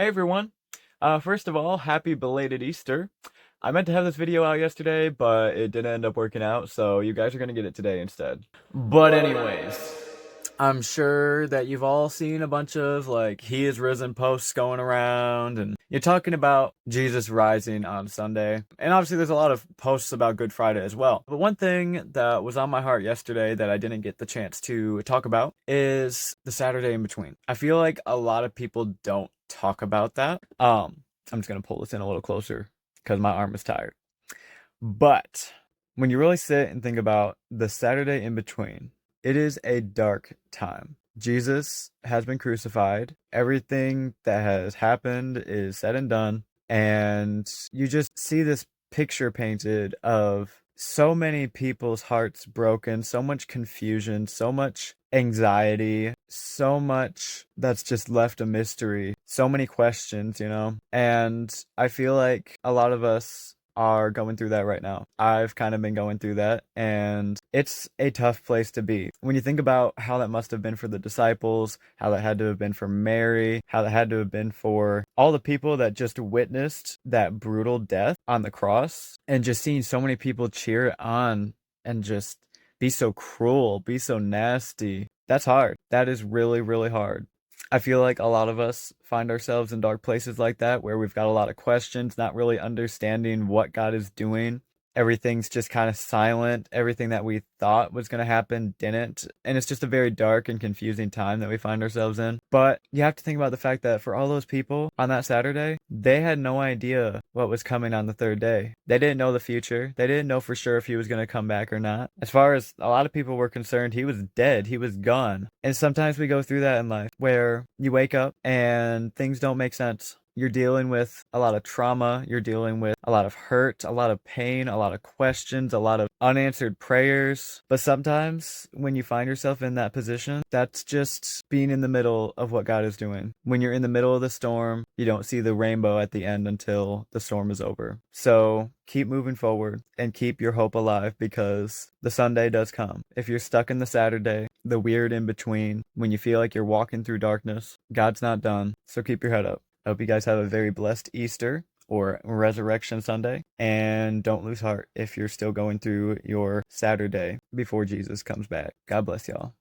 Hey everyone. First of all, happy belated Easter. I meant to have this video out yesterday, but it didn't end up working out, so you guys are gonna get it today instead. But anyways, I'm sure that you've all seen a bunch of he is risen posts going around, and you're talking about Jesus rising on Sunday. And obviously there's a lot of posts about Good Friday as well. But one thing that was on my heart yesterday that I didn't get the chance to talk about is the Saturday in between. I feel like a lot of people don't talk about that. I'm just gonna pull this in a little closer because my arm is tired. But when you really sit and think about the Saturday in between, it is a dark time. Jesus has been crucified. Everything that has happened is said and done. And you just see this picture painted of so many people's hearts broken, so much confusion, so much anxiety, so much that's just left a mystery, so many questions, And I feel like a lot of us are going through that right now. I've kind of been going through that, and it's a tough place to be. When you think about how that must have been for the disciples, how that had to have been for Mary, how that had to have been for all the people that just witnessed that brutal death on the cross, and just seeing so many people cheer it on and just be so cruel, be so nasty. That's hard. That is really, really hard. I feel like a lot of us find ourselves in dark places like that where we've got a lot of questions, not really understanding what God is doing. Everything's just kind of silent. Everything that we thought was going to happen didn't. And it's just a very dark and confusing time that we find ourselves in. But you have to think about the fact that for all those people on that Saturday, they had no idea what was coming on the third day. They didn't know the future. They didn't know for sure if he was going to come back or not. As far as a lot of people were concerned, he was dead. He was gone. And sometimes we go through that in life where you wake up and things don't make sense. You're dealing with a lot of trauma, you're dealing with a lot of hurt, a lot of pain, a lot of questions, a lot of unanswered prayers. But sometimes when you find yourself in that position, that's just being in the middle of what God is doing. When you're in the middle of the storm, you don't see the rainbow at the end until the storm is over. So keep moving forward and keep your hope alive, because the Sunday does come. If you're stuck in the Saturday, the weird in between, when you feel like you're walking through darkness, God's not done. So keep your head up. I hope you guys have a very blessed Easter or Resurrection Sunday, and don't lose heart if you're still going through your Saturday before Jesus comes back. God bless y'all.